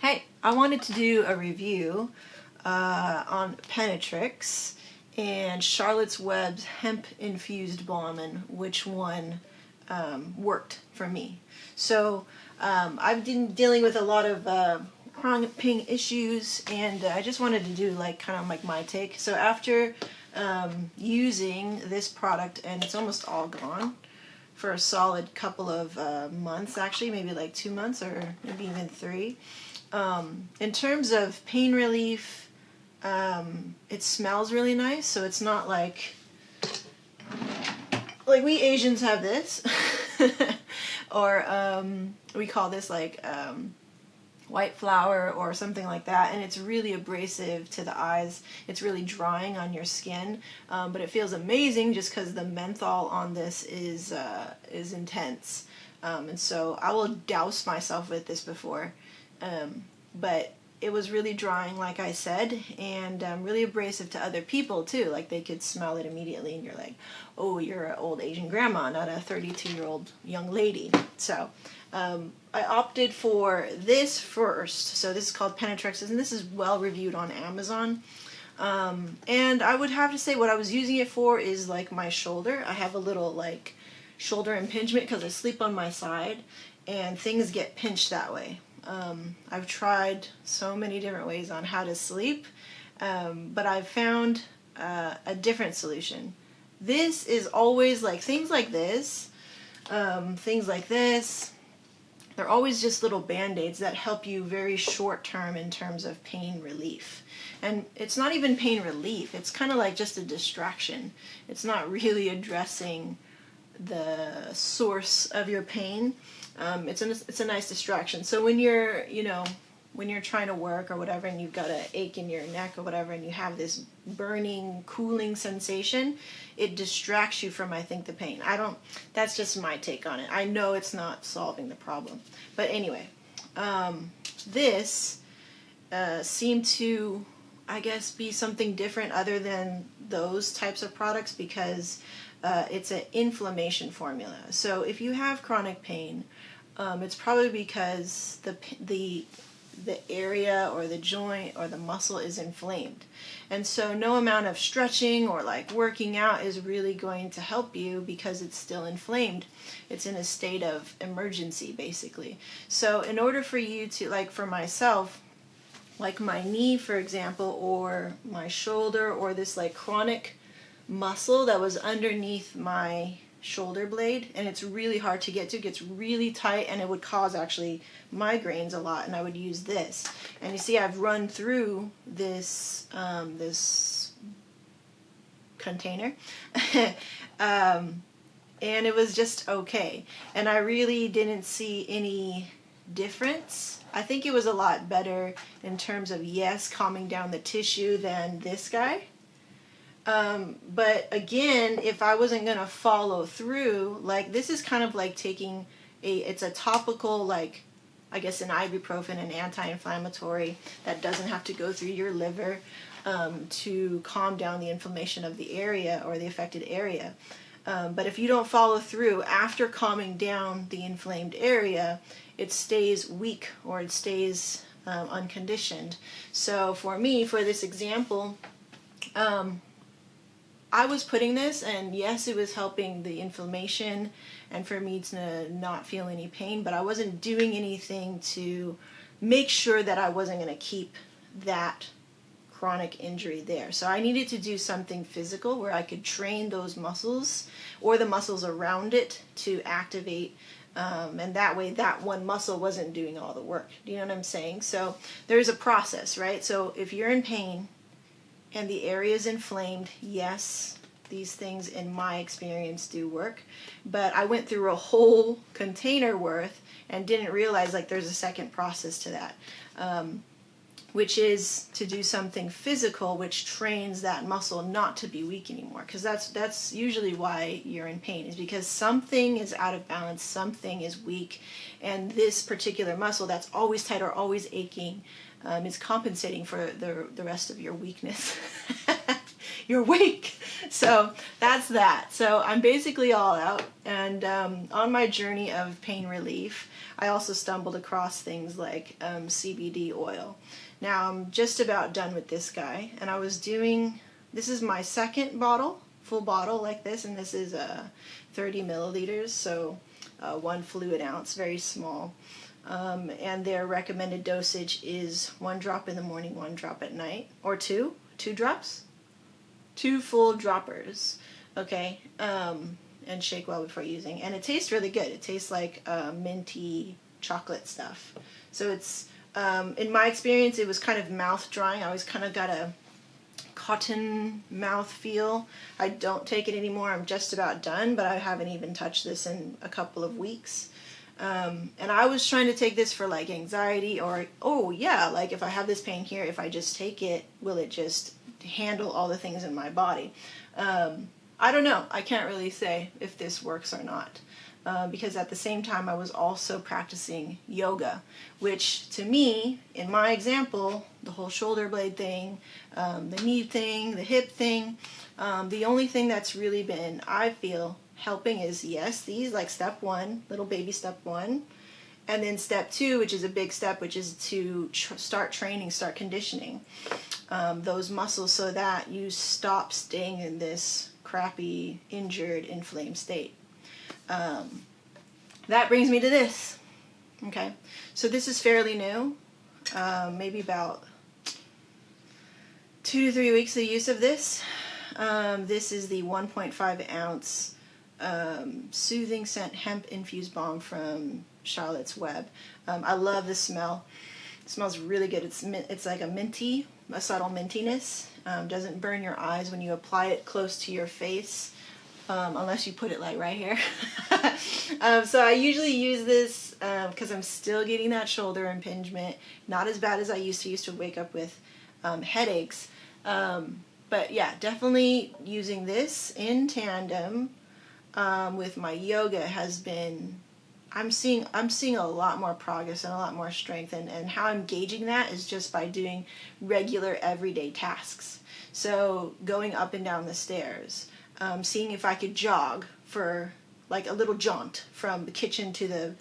Hey, I wanted to do a review on Penetrex and Charlotte's Web's hemp infused balm and which one worked for me. So I've been dealing with a lot of chronic pain issues, and I just wanted to do kind of my take. So after using this product, and it's almost all gone for a solid couple of months, actually maybe like 2 months or maybe even 3. In terms of pain relief, it smells really nice, so it's not like we Asians have this, or we call this white flour or something like that, and it's really abrasive to the eyes. It's really drying on your skin, but it feels amazing just because the menthol on this is intense, and so I will douse myself with this before. But it was really drying, like I said, and really abrasive to other people too. Like they could smell it immediately, and you're like, oh, you're an old Asian grandma, not a 32-year-old young lady. So I opted for this first. So this is called Penatryx, and this is well reviewed on Amazon. And I would have to say what I was using it for is my shoulder. I have a little shoulder impingement because I sleep on my side, and things get pinched that way. I've tried so many different ways on how to sleep, but I've found a different solution. This is always things like this, they're always just little band-aids that help you very short term in terms of pain relief. And it's not even pain relief, it's kind of just a distraction. It's not really addressing the source of your pain. It's a nice distraction. So when you're trying to work or whatever, and you've got an ache in your neck or whatever, and you have this burning, cooling sensation, it distracts you from, I think, the pain. That's just my take on it. I know it's not solving the problem. But anyway, this seemed to, I guess, be something different other than those types of products, because it's an inflammation formula. So if you have chronic pain, it's probably because the area or the joint or the muscle is inflamed. And so no amount of stretching or working out is really going to help you because it's still inflamed. It's in a state of emergency, basically. So in order for you to, for myself, my knee, for example, or my shoulder, or this chronic muscle that was underneath my shoulder blade, and it's really hard to get to. It gets really tight, and it would cause actually migraines a lot, and I would use this. And you see I've run through this this container and it was just okay, and I really didn't see any difference. I think it was a lot better in terms of, yes, calming down the tissue than this guy. But again, if I wasn't going to follow through, this is kind of taking it's a topical, I guess an ibuprofen, an anti-inflammatory that doesn't have to go through your liver to calm down the inflammation of the area or the affected area. But if you don't follow through after calming down the inflamed area, it stays weak, or it stays unconditioned. So for me, for this example, I was putting this, and yes, it was helping the inflammation and for me to not feel any pain, but I wasn't doing anything to make sure that I wasn't going to keep that chronic injury there. So I needed to do something physical where I could train those muscles or the muscles around it to activate, and that way that one muscle wasn't doing all the work. Do you know what I'm saying? So there's a process, right? So if you're in pain and the area is inflamed, yes, these things in my experience do work, but I went through a whole container worth and didn't realize there's a second process to that, which is to do something physical which trains that muscle not to be weak anymore, because that's usually why you're in pain, is because something is out of balance, something is weak, and this particular muscle that's always tight or always aching is compensating for the rest of your weakness. you're weak. So that's that. So I'm basically all out, and on my journey of pain relief, I also stumbled across things like CBD oil. Now I'm just about done with this guy, and this is my second bottle, full bottle like this, and this is 30 milliliters, so 1 fluid ounce, very small. And their recommended dosage is 1 drop in the morning, 1 drop at night, or 2 drops, 2 full droppers, okay, and shake well before using. And it tastes really good. It tastes like minty chocolate stuff. So it's, in my experience, it was kind of mouth drying. I always kind of got a cotton mouth feel. I don't take it anymore. I'm just about done, but I haven't even touched this in a couple of weeks. And I was trying to take this for like anxiety, or, oh yeah, like if I have this pain here, if I just take it, will it just handle all the things in my body? I don't know. I can't really say if this works or not. Because at the same time I was also practicing yoga, which to me, in my example, the whole shoulder blade thing, the knee thing, the hip thing, the only thing that's really been, I feel, helping is, yes, these, like step 1, little baby step 1, and then step 2, which is a big step, which is to start training, start conditioning those muscles so that you stop staying in this crappy, injured, inflamed state. That brings me to this. Okay, so this is fairly new, maybe about 2 to 3 weeks of use of this. This is the 1.5 ounce soothing scent hemp infused balm from Charlotte's Web. I love the smell. It smells really good. It's like a subtle mintiness. Doesn't burn your eyes when you apply it close to your face, unless you put it like right here. So I usually use this because I'm still getting that shoulder impingement. Not as bad as I used to. Used to wake up with headaches. But yeah, definitely using this in tandem with my yoga has been, I'm seeing a lot more progress and a lot more strength, and how I'm gauging that is just by doing regular everyday tasks. So going up and down the stairs, seeing if I could jog for like a little jaunt from the kitchen to the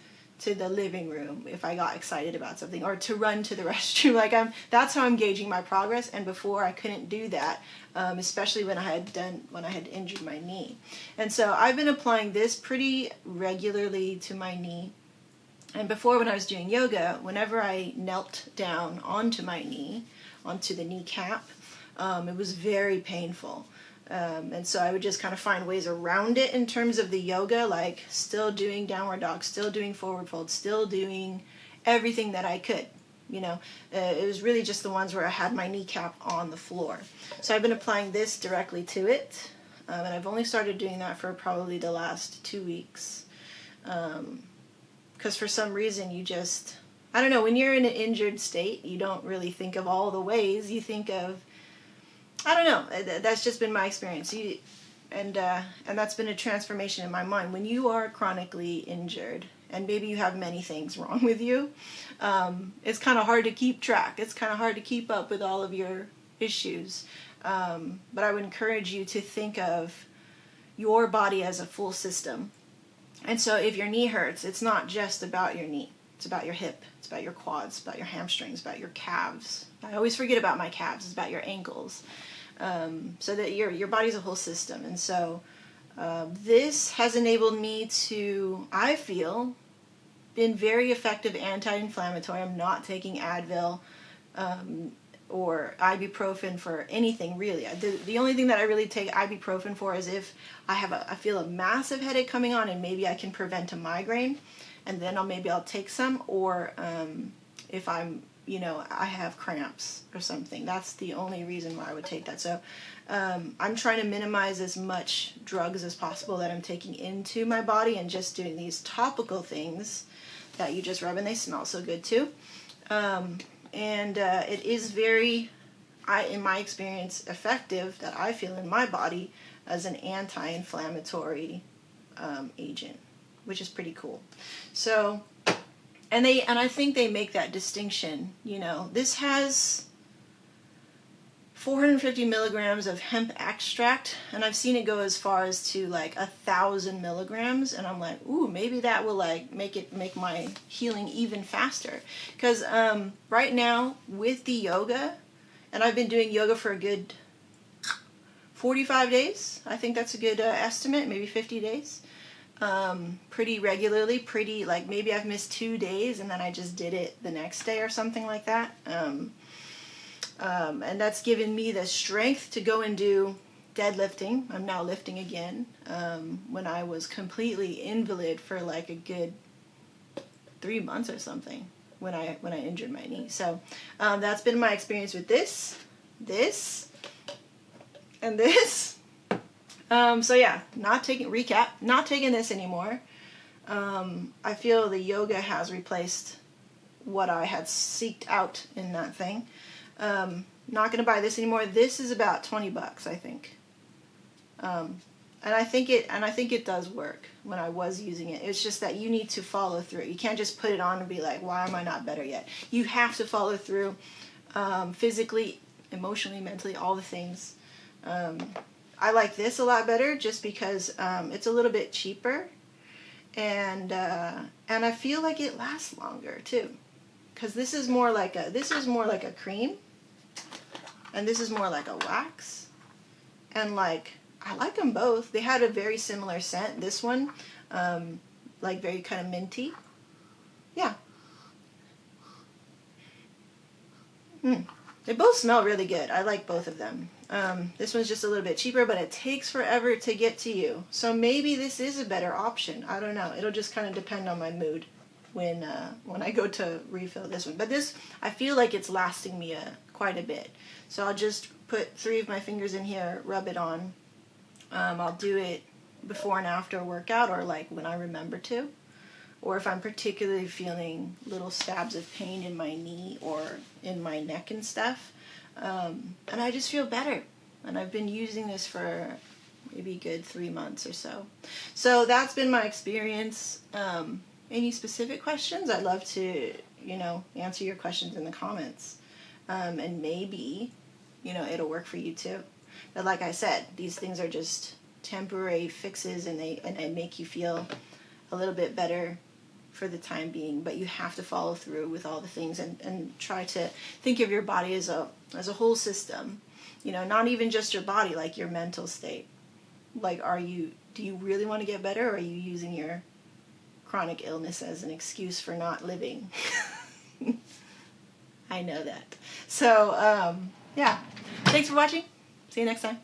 living room if I got excited about something, or to run to the restroom. Like that's how I'm gauging my progress. And before I couldn't do that, especially when I had injured my knee. And so I've been applying this pretty regularly to my knee. And before, when I was doing yoga, whenever I knelt down onto my knee, onto the kneecap, it was very painful. And so I would just kind of find ways around it in terms of the yoga, like still doing downward dog, still doing forward fold, still doing everything that I could. You know, it was really just the ones where I had my kneecap on the floor. So I've been applying this directly to it, and I've only started doing that for probably the last 2 weeks. Because for some reason you just, I don't know, when you're in an injured state, you don't really think of all the ways. You think of, I don't know, that's just been my experience. And that's been a transformation in my mind. When you are chronically injured, and maybe you have many things wrong with you, it's kind of hard to keep track. It's kind of hard to keep up with all of your issues. But I would encourage you to think of your body as a full system. And so if your knee hurts, it's not just about your knee. It's about your hip. It's about your quads. It's about your hamstrings. It's about your calves. I always forget about my calves. It's about your ankles. So that your body's a whole system. And so this has enabled me to, I feel, been very effective anti-inflammatory. I'm not taking Advil or ibuprofen for anything really. The only thing that I really take ibuprofen for is if I feel a massive headache coming on and maybe I can prevent a migraine, and then I'll take some, or if I'm, I have cramps or something. That's the only reason why I would take that. So I'm trying to minimize as much drugs as possible that I'm taking into my body, and just doing these topical things that you just rub and they smell so good too. And it is very, in my experience, effective, that I feel, in my body as an anti-inflammatory agent, which is pretty cool. So, and I think they make that distinction. This has 450 milligrams of hemp extract, and I've seen it go as far as to like 1,000 milligrams, and I'm like, ooh, maybe that will like make my healing even faster. Because right now with the yoga, and I've been doing yoga for a good 45 days, I think that's a good estimate, maybe 50 days, pretty regularly, pretty, like maybe I've missed 2 days and then I just did it the next day or something like that. And that's given me the strength to go and do deadlifting. I'm now lifting again. When I was completely invalid for like a good 3 months or something when I injured my knee. So that's been my experience with this, and this. So yeah, not taking this anymore. I feel the yoga has replaced what I had seeked out in that thing. Not going to buy this anymore. This is about $20, I think. And I think it does work when I was using it. It's just that you need to follow through. You can't just put it on and be like, why am I not better yet? You have to follow through, physically, emotionally, mentally, all the things. I like this a lot better just because it's a little bit cheaper, and I feel like it lasts longer too. Because this is more like a cream, and this is more like a wax, and like I like them both. They had a very similar scent. This one, like very kind of minty. Yeah. They both smell really good. I like both of them. This one's just a little bit cheaper, but it takes forever to get to you. So maybe this is a better option. I don't know. It'll just kind of depend on my mood when I go to refill this one. But this, I feel like it's lasting me quite a bit. So I'll just put 3 of my fingers in here, rub it on. I'll do it before and after a workout, or like when I remember to. Or if I'm particularly feeling little stabs of pain in my knee or in my neck and stuff. And I just feel better. And I've been using this for maybe a good 3 months or so. So that's been my experience. Any specific questions? I'd love to, answer your questions in the comments. And maybe, it'll work for you too. But like I said, these things are just temporary fixes, and they make you feel a little bit better for the time being, but you have to follow through with all the things and try to think of your body as a whole system. Not even just your body, like your mental state. Like, do you really want to get better, or are you using your chronic illness as an excuse for not living? I know that. So, yeah. Thanks for watching. See you next time.